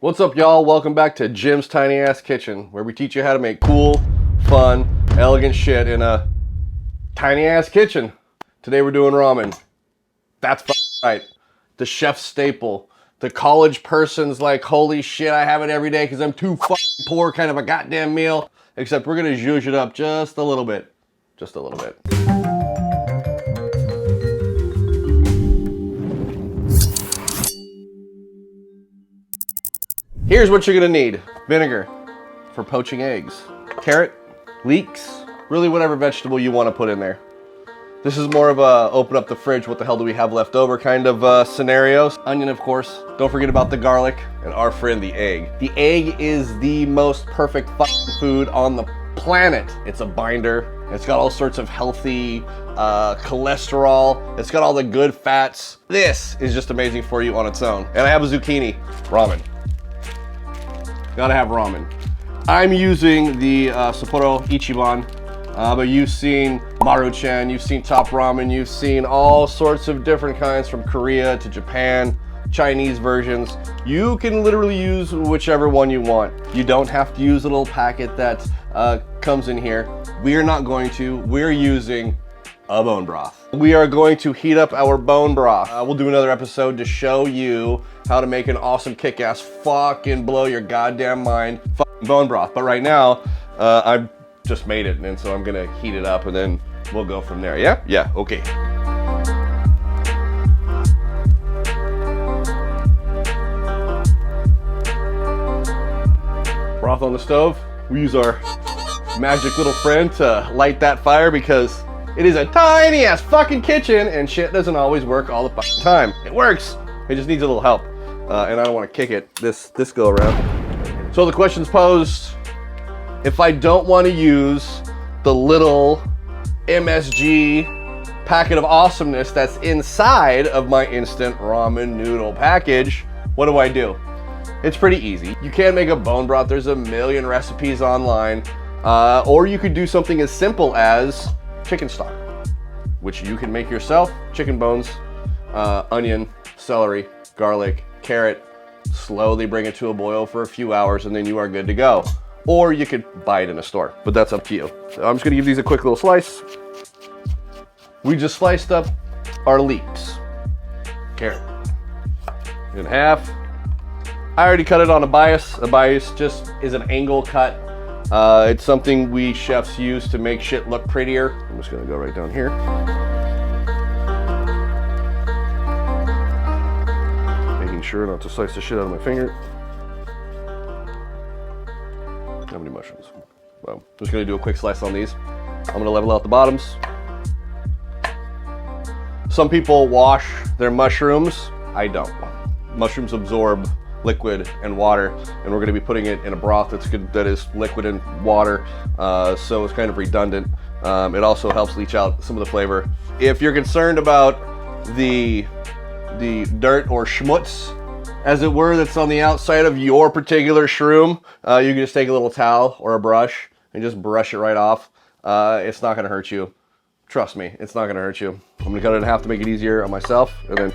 What's up, y'all? Welcome back to Jim's Tiny Ass Kitchen, where we teach you how to make cool, fun, elegant shit in a tiny ass kitchen. Today we're doing ramen. That's right. The chef's staple. The college person's like, holy shit, I have it every day because I'm too poor kind of a goddamn meal. Except we're gonna zhuzh it up just a little bit. Just a little bit. Here's what you're gonna need. Vinegar for poaching eggs. Carrot, leeks, really whatever vegetable you wanna put in there. This is more of a open up the fridge, what the hell do we have left over kind of scenarios. Onion, of course. Don't forget about the garlic and our friend, the egg. The egg is the most perfect food on the planet. It's a binder. It's got all sorts of healthy cholesterol. It's got all the good fats. This is just amazing for you on its own. And I have a zucchini. Ramen. Gotta have ramen. I'm using the Sapporo Ichiban, but you've seen Maruchan, you've seen Top Ramen, you've seen all sorts of different kinds from Korea to Japan, Chinese versions. You can literally use whichever one you want. You don't have to use a little packet that comes in here. We are not going to. We're using a bone broth. We are going to heat up our bone broth. We'll do another episode to show you how to make an awesome kick-ass fucking blow your goddamn mind fucking bone broth. But right now, I've just made it, and so I'm gonna heat it up and then we'll go from there. Yeah? Yeah, okay. Broth on the stove. We use our magic little friend to light that fire because it is a tiny ass fucking kitchen and shit doesn't always work all the fucking time. It works, it just needs a little help. And I don't want to kick it this go around. So the question's posed, if I don't want to use the little MSG packet of awesomeness that's inside of my instant ramen noodle package, what do? It's pretty easy. You can make a bone broth. There's a million recipes online. Or you could do something as simple as chicken stock, which you can make yourself. Chicken bones, onion, celery, garlic, carrot, slowly bring it to a boil for a few hours and then you are good to go. Or you could buy it in a store, but that's up to you. So I'm just gonna give these a quick little slice. We just sliced up our leeks. Carrot in half. I already cut it on a bias. A bias just is an angle cut. It's something we chefs use to make shit look prettier. I'm just gonna go right down here. Making sure not to slice the shit out of my finger. How many mushrooms? Well, I'm just gonna do a quick slice on these. I'm gonna level out the bottoms. Some people wash their mushrooms. I don't. Mushrooms absorb liquid and water, and we're going to be putting it in a broth that is liquid and water, so it's kind of redundant. It also helps leach out some of the flavor. If you're concerned about the dirt or schmutz, as it were, that's on the outside of your particular shroom, you can just take a little towel or a brush and just brush it right off. It's not going to hurt you. Trust me, it's not going to hurt you. I'm going to cut it in half to make it easier on myself, and then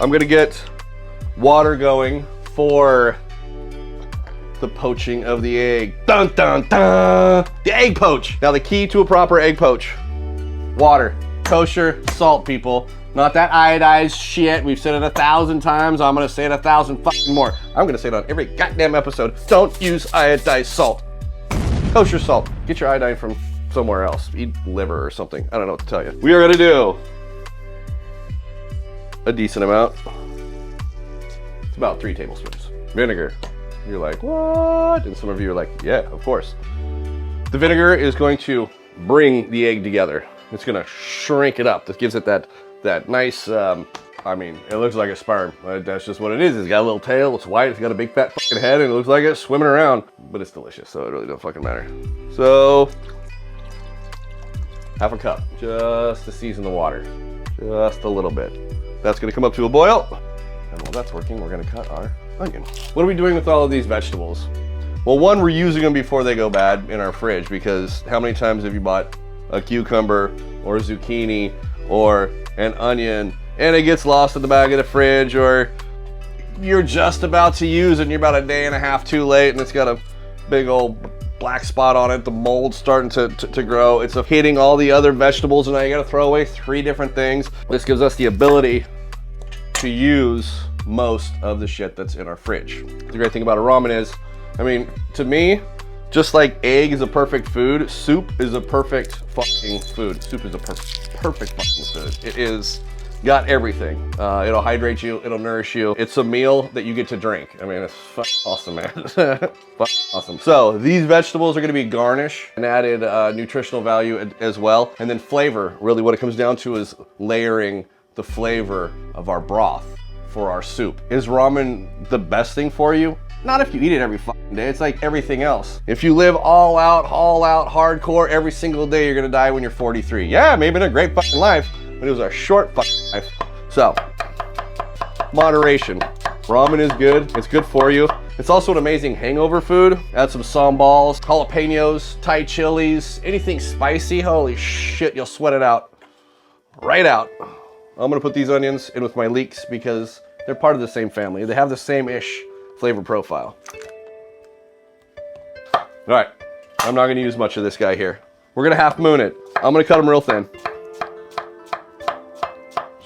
I'm gonna get water going for the poaching of the egg. Dun dun dun! The egg poach! Now the key to a proper egg poach. Water. Kosher, salt, people. Not that iodized shit. We've said it 1,000 times. I'm gonna say it 1,000 fucking more. I'm gonna say it on every goddamn episode. Don't use iodized salt. Kosher salt. Get your iodine from somewhere else. Eat liver or something. I don't know what to tell you. We are gonna do a decent amount. It's about 3 tablespoons. Vinegar. You're like, what? And some of you are like, yeah, of course. The vinegar is going to bring the egg together. It's gonna shrink it up. This gives it that nice, I mean, it looks like a sperm. That's just what it is. It's got a little tail, it's white, it's got a big fat fucking head, and it looks like it's swimming around. But it's delicious, so it really don't fucking matter. So, half a cup, just to season the water. Just a little bit. That's gonna come up to a boil. And while that's working, we're gonna cut our onion. What are we doing with all of these vegetables? Well, one, we're using them before they go bad in our fridge, because how many times have you bought a cucumber or a zucchini or an onion and it gets lost in the back of the fridge, or you're just about to use it and you're about a day and a half too late and it's got a big old black spot on it, the mold's starting to grow, it's hitting all the other vegetables, and now you gotta throw away 3 different things. This gives us the ability to use most of the shit that's in our fridge. The great thing about a ramen is, I mean, to me, just like egg is a perfect food, soup is a perfect fucking food. Soup is a perfect fucking food. It is got everything. It'll hydrate you, it'll nourish you. It's a meal that you get to drink. I mean, it's fucking awesome, man. Fucking awesome. So these vegetables are gonna be garnish and added nutritional value as well. And then flavor, really what it comes down to is layering the flavor of our broth for our soup. Is ramen the best thing for you? Not if you eat it every fucking day. It's like everything else. If you live all out, hardcore every single day, you're gonna die when you're 43. Yeah, maybe in a great fucking life, but it was a short fucking life. So, moderation. Ramen is good, it's good for you. It's also an amazing hangover food. Add some sambals, jalapenos, Thai chilies, anything spicy, holy shit, you'll sweat it out. Right out. I'm gonna put these onions in with my leeks because they're part of the same family. They have the same-ish flavor profile. All right, I'm not gonna use much of this guy here. We're gonna half moon it. I'm gonna cut them real thin. It's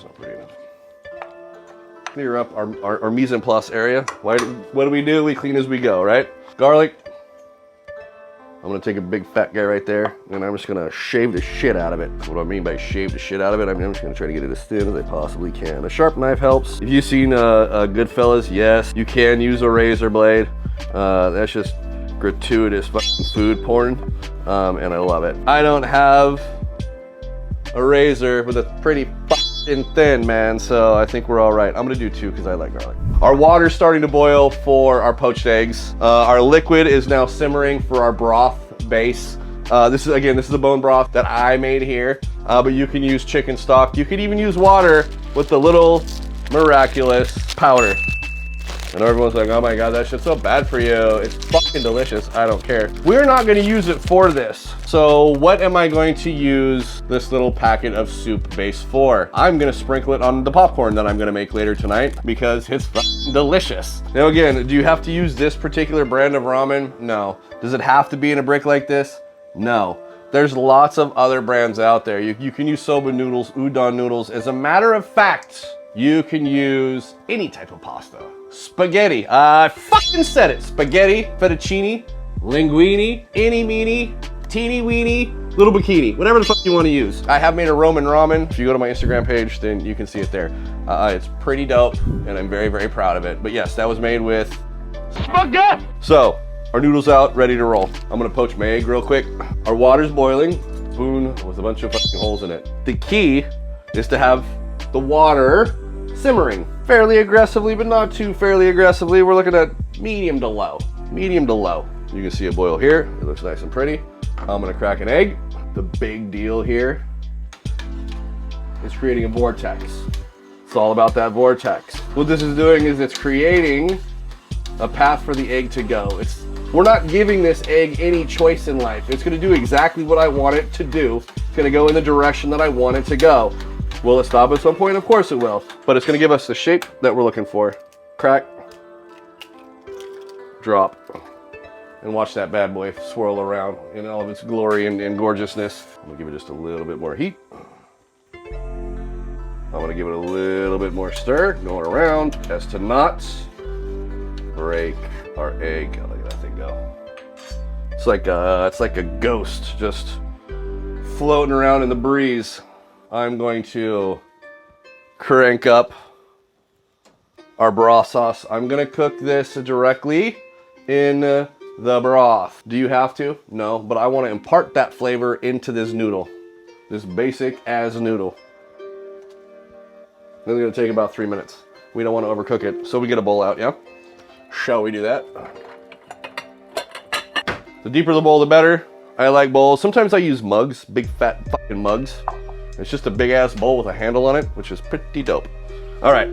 not pretty enough. Clear up our mise en place area. What do? We clean as we go, right? Garlic. I'm gonna take a big fat guy right there, and I'm just gonna shave the shit out of it. What do I mean by shave the shit out of it? I mean, I'm just gonna try to get it as thin as I possibly can. A sharp knife helps. If you've seen Goodfellas, yes, you can use a razor blade. That's just gratuitous fucking food porn, and I love it. I don't have a razor, but it's pretty fucking thin, man, so I think we're all right. I'm gonna do 2 because I like garlic. Our water's starting to boil for our poached eggs. Our liquid is now simmering for our broth base. This is a bone broth that I made here, but you can use chicken stock. You could even use water with the little miraculous powder. And everyone's like, oh my God, that shit's so bad for you. It's fucking delicious. I don't care. We're not gonna use it for this. So what am I going to use this little packet of soup base for? I'm gonna sprinkle it on the popcorn that I'm gonna make later tonight because it's fucking delicious. Now again, do you have to use this particular brand of ramen? No. Does it have to be in a brick like this? No. There's lots of other brands out there. You can use soba noodles, udon noodles. As a matter of fact, you can use any type of pasta. Spaghetti, I fucking said it. Spaghetti, fettuccine, linguine, eeny meeny, teeny weeny, little bikini, whatever the fuck you want to use. I have made a Roman ramen. If you go to my Instagram page, then you can see it there. It's pretty dope, and I'm very, very proud of it. But yes, that was made with spaghetti. So, our noodles out, ready to roll. I'm gonna poach my egg real quick. Our water's boiling, spoon with a bunch of fucking holes in it. The key is to have the water simmering fairly aggressively, but not too fairly aggressively. We're looking at medium to low. Medium to low. You can see it boil here. It looks nice and pretty. I'm gonna crack an egg. The big deal here is creating a vortex. It's all about that vortex. What this is doing is it's creating a path for the egg to go. We're not giving this egg any choice in life. It's gonna do exactly what I want it to do. It's gonna go in the direction that I want it to go. Will it stop at some point? Of course it will. But it's gonna give us the shape that we're looking for. Crack, drop, and watch that bad boy swirl around in all of its glory and gorgeousness. I'm gonna give it just a little bit more heat. I'm gonna give it a little bit more stir, going around as to not break our egg. Oh, look at that thing go. It's like a ghost just floating around in the breeze. I'm going to crank up our broth sauce. I'm gonna cook this directly in the broth. Do you have to? No, but I want to impart that flavor into this noodle. This basic as noodle. This is gonna take about 3 minutes. We don't want to overcook it, so we get a bowl out, yeah? Shall we do that? The deeper the bowl, the better. I like bowls. Sometimes I use mugs, big fat fucking mugs. It's just a big ass bowl with a handle on it, which is pretty dope. All right,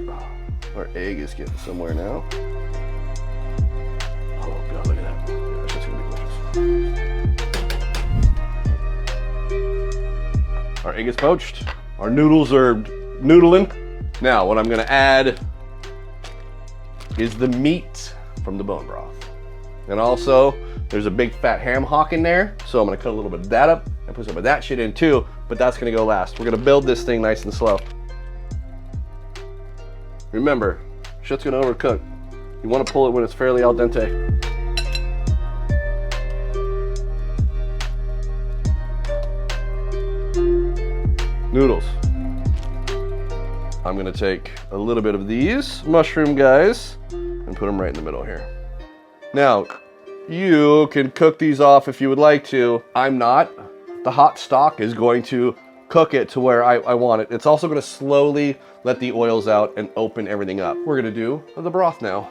our egg is getting somewhere now. Oh God, look at that. Our egg is poached. Our noodles are noodling. Now, what I'm gonna add is the meat from the bone broth. And also, there's a big fat ham hock in there, so I'm gonna cut a little bit of that up and put some of that shit in too, but that's gonna go last. We're gonna build this thing nice and slow. Remember, shit's gonna overcook. You wanna pull it when it's fairly al dente. Noodles. I'm gonna take a little bit of these mushroom guys and put them right in the middle here. Now, you can cook these off if you would like to. I'm not. The hot stock is going to cook it to where I want it. It's also gonna slowly let the oils out and open everything up. We're gonna do the broth now.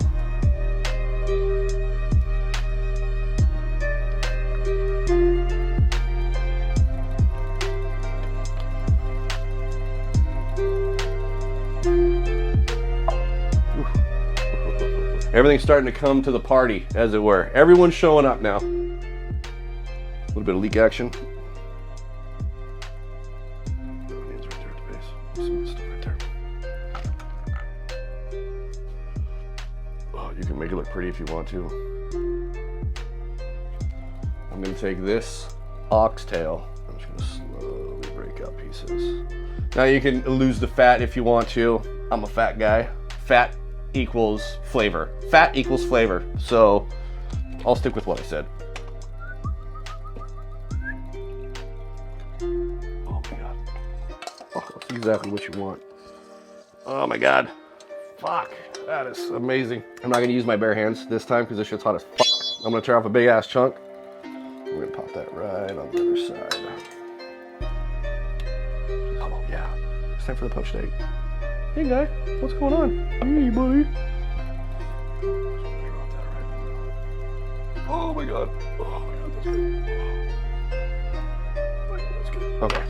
Everything's starting to come to the party, as it were. Everyone's showing up now. A little bit of leek action. Onions right there at the base. Some stuff right there. Oh, you can make it look pretty if you want to. I'm gonna take this oxtail. I'm just gonna slowly break up pieces. Now you can lose the fat if you want to. I'm a fat guy. Fat equals flavor. Fat equals flavor. So I'll stick with what I said. Oh my God. Oh, that's exactly what you want. Oh my God. Fuck. That is amazing. I'm not gonna use my bare hands this time because this shit's hot as fuck. I'm gonna tear off a big ass chunk. We're gonna pop that right on the other side. Oh yeah. It's time for the poached egg. Hey guy, what's going on? Hey buddy. Drop that right. Oh my God. Oh my God, that's good. Oh, that's good. Okay.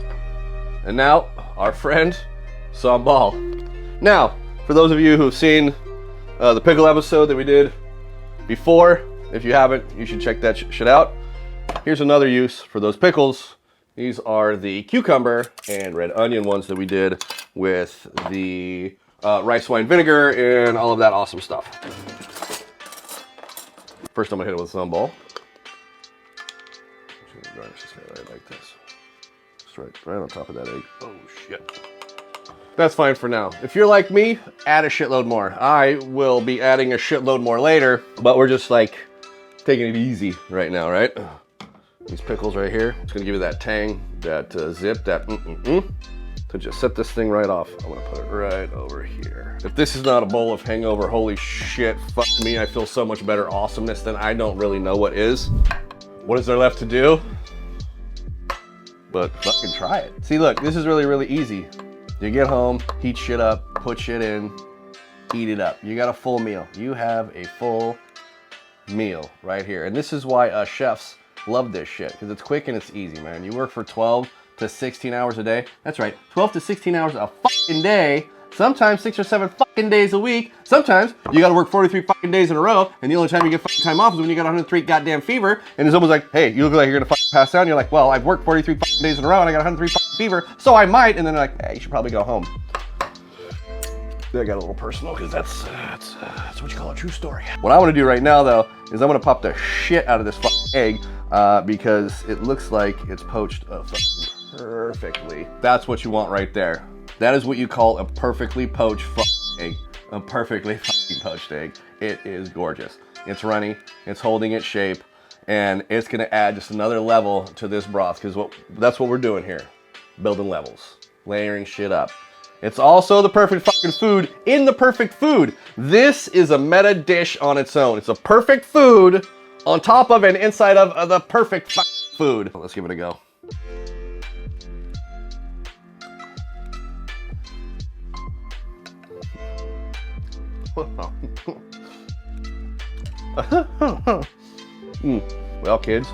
And now, our friend, sambal. Now, for those of you who've seen the pickle episode that we did before, if you haven't, you should check that shit out. Here's another use for those pickles. These are the cucumber and red onion ones that we did with the rice wine vinegar and all of that awesome stuff. First, I'm gonna hit it with a sambal. I'm just gonna garnish this guy right like this. Just right on top of that egg. Oh shit. That's fine for now. If you're like me, add a shitload more. I will be adding a shitload more later, but we're just like taking it easy right now, right? These pickles right here, it's gonna give you that tang, that zip, that to just set this thing right off. I'm gonna put it right over here. If this is not a bowl of hangover, holy shit, fuck me, I feel so much better awesomeness than I don't really know what is. What is there left to do? But fucking try it. See, look, this is really, really easy. You get home, heat shit up, put shit in, eat it up. You got a full meal. You have a full meal right here. And this is why chefs love this shit, because it's quick and it's easy, man. You work for 12 to 16 hours a day. That's right, 12 to 16 hours a fucking day. Sometimes 6 or 7 fucking days a week. Sometimes you gotta work 43 fucking days in a row, and the only time you get fucking time off is when you got 103 goddamn fever, and it's almost like, hey, you look like you're gonna fucking pass out, and you're like, well, I've worked 43 fucking days in a row, and I got 103 fucking fever, so I might, and then they're like, hey, you should probably go home. I got a little personal, because that's what you call a true story. What I wanna do right now, though, is I'm gonna pop the shit out of this fucking egg, because it looks like it's poached fucking perfectly. That's what you want right there. That is what you call a perfectly poached fucking egg. A perfectly fucking poached egg. It is gorgeous. It's runny, it's holding its shape, and it's gonna add just another level to this broth, because that's what we're doing here. Building levels, layering shit up. It's also the perfect fucking food in the perfect food. This is a meta dish on its own. It's a perfect food on top of and inside of the perfect fucking food. Let's give it a go. Well, kids,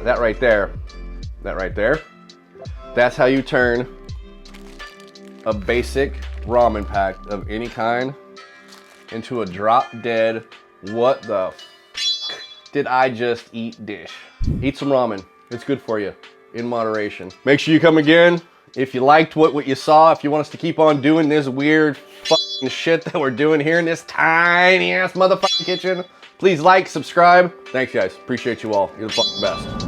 that right there, that's how you turn a basic ramen pack of any kind into a drop dead, what the f did I just eat dish. Eat some ramen. It's good for you. in moderation. Make sure you come again. If you liked what you saw, if you want us to keep on doing this weird fucking shit that we're doing here in this tiny ass motherfucking kitchen, please like, subscribe. Thanks guys, appreciate you all. You're the fucking best.